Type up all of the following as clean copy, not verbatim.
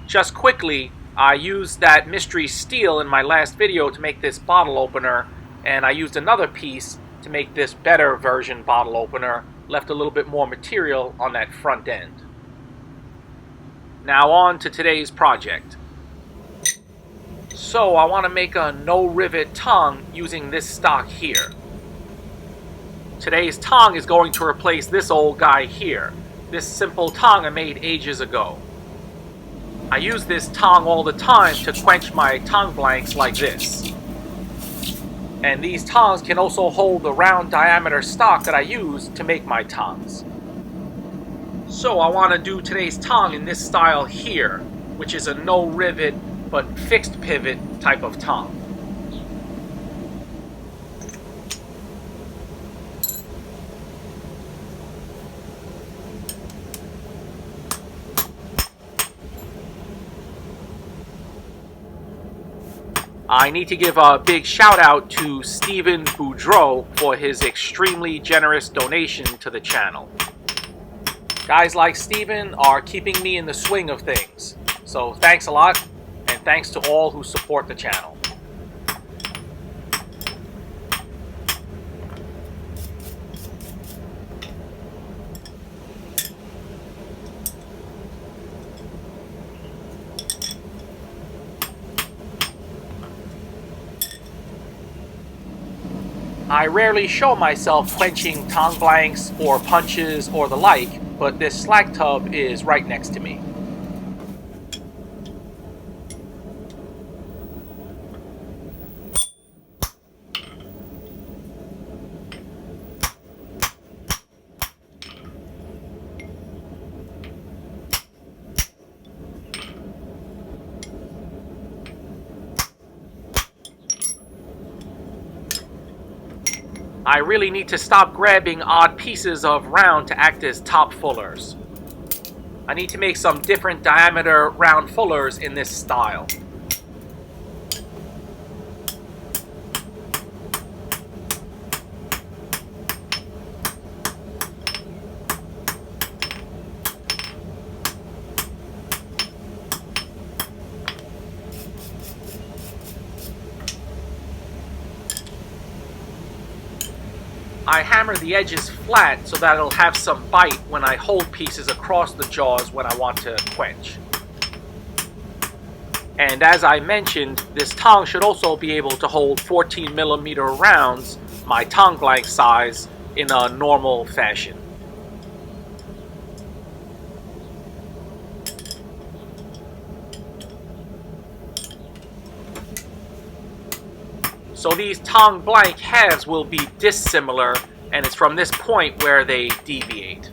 Just quickly, I used that mystery steel in my last video to make this bottle opener, and I used another piece to make this better version bottle opener, left a little bit more material on that front end. Now on to today's project. So I want to make a no rivet tong using this stock here. Today's tong is going to replace this old guy here. This simple tong I made ages ago. I use this tong all the time to quench my tong blanks like this. And these tongs can also hold the round diameter stock that I use to make my tongs. So I want to do today's tong in this style here, which is a no rivet but fixed pivot type of tong. I need to give a big shout out to Steven Boudreau for his extremely generous donation to the channel. Guys like Steven are keeping me in the swing of things, so thanks a lot, and thanks to all who support the channel. I rarely show myself quenching tong blanks or punches or the like, but this slack tub is right next to me. I really need to stop grabbing odd pieces of round to act as top fullers. I need to make some different diameter round fullers in this style. I hammer the edges flat so that it'll have some bite when I hold pieces across the jaws when I want to quench. And as I mentioned, this tong should also be able to hold 14mm rounds, my tong blank size, in a normal fashion. So these tong blank halves will be dissimilar, and it's from this point where they deviate.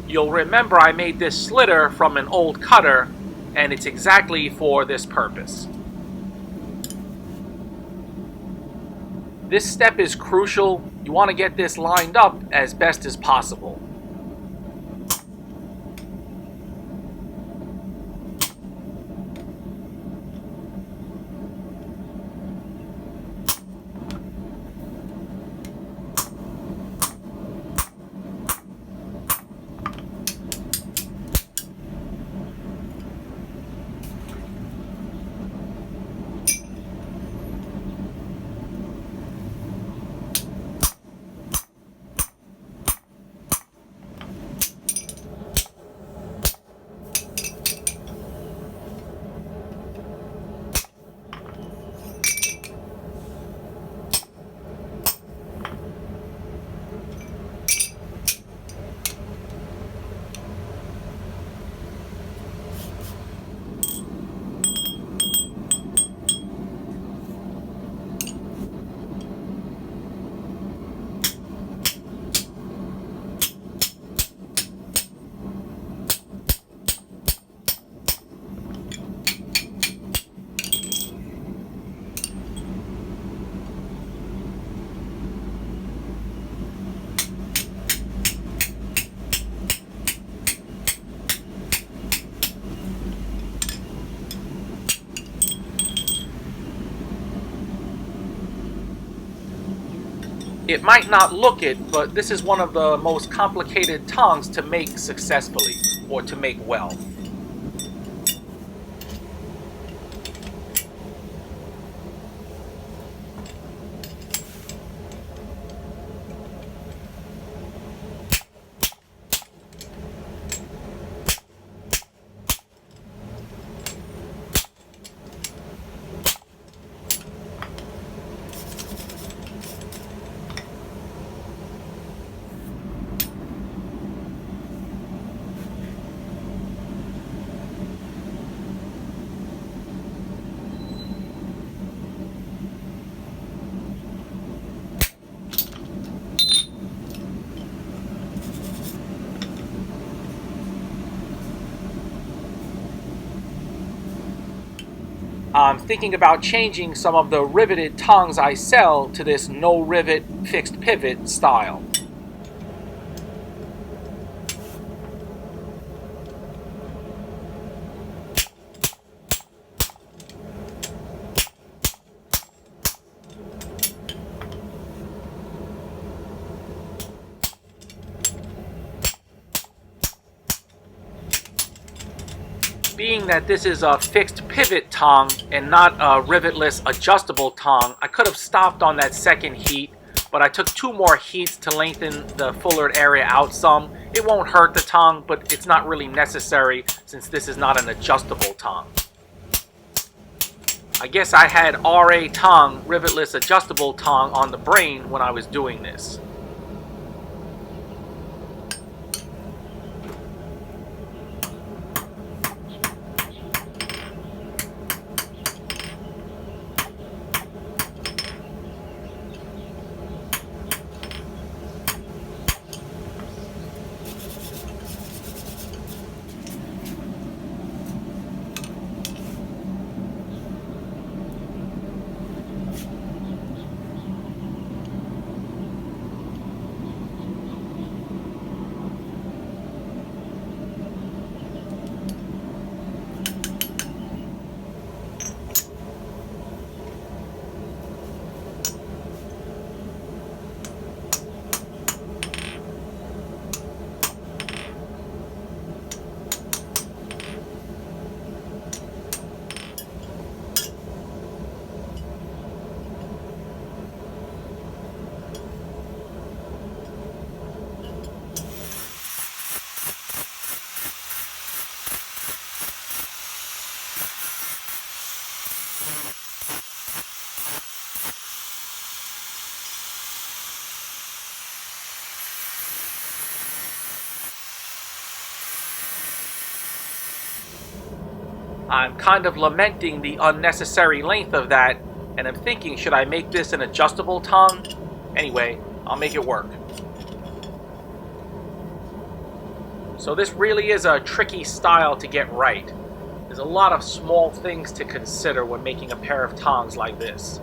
You'll remember I made this slitter from an old cutter, and it's exactly for this purpose. This step is crucial. You want to get this lined up as best as possible. It might not look it, but this is one of the most complicated tongs to make successfully, or to make well. I'm thinking about changing some of the riveted tongs I sell to this no rivet fixed pivot style. Being that this is a fixed pivot tong and not a rivetless adjustable tong, I could have stopped on that second heat, but I took 2 more heats to lengthen the fullered area out some. It won't hurt the tong, but it's not really necessary since this is not an adjustable tong. I guess I had RA tong, rivetless adjustable tong, on the brain when I was doing this. I'm kind of lamenting the unnecessary length of that, and I'm thinking, should I make this an adjustable tong? Anyway, I'll make it work. So this really is a tricky style to get right. There's a lot of small things to consider when making a pair of tongs like this.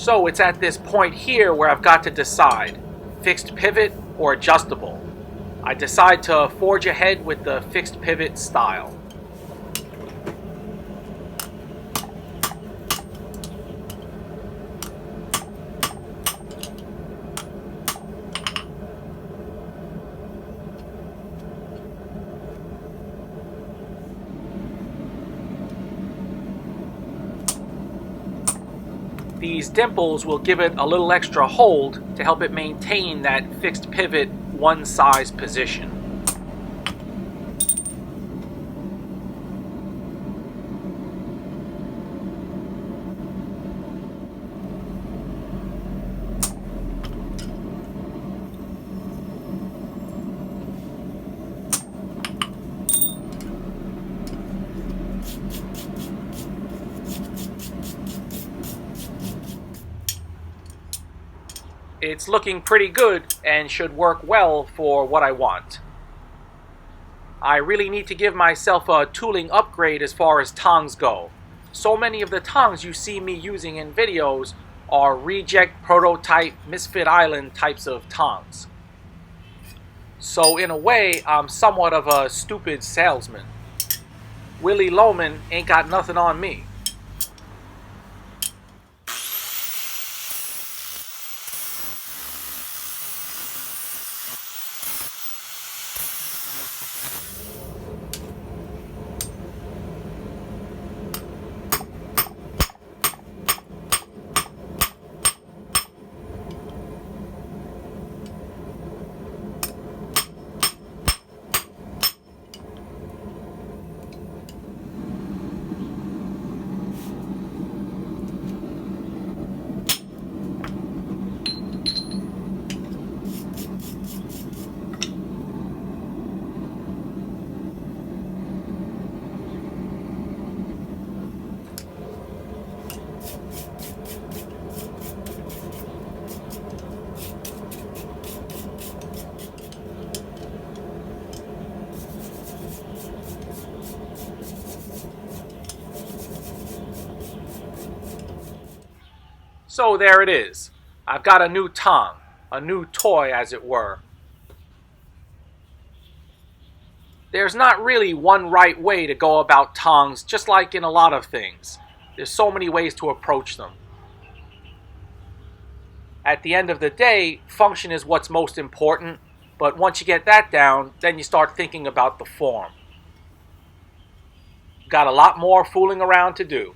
So it's at this point here where I've got to decide, fixed pivot or adjustable. I decide to forge ahead with the fixed pivot style. These dimples will give it a little extra hold to help it maintain that fixed pivot one size position. It's looking pretty good and should work well for what I want. I really need to give myself a tooling upgrade as far as tongs go. So many of the tongs you see me using in videos are reject, prototype, Misfit Island types of tongs. So in a way, I'm somewhat of a stupid salesman. Willie Loman ain't got nothing on me. So there it is. I've got a new tong, a new toy as it were. There's not really one right way to go about tongs, just like in a lot of things. There's so many ways to approach them. At the end of the day, function is what's most important, but once you get that down, then you start thinking about the form. Got a lot more fooling around to do.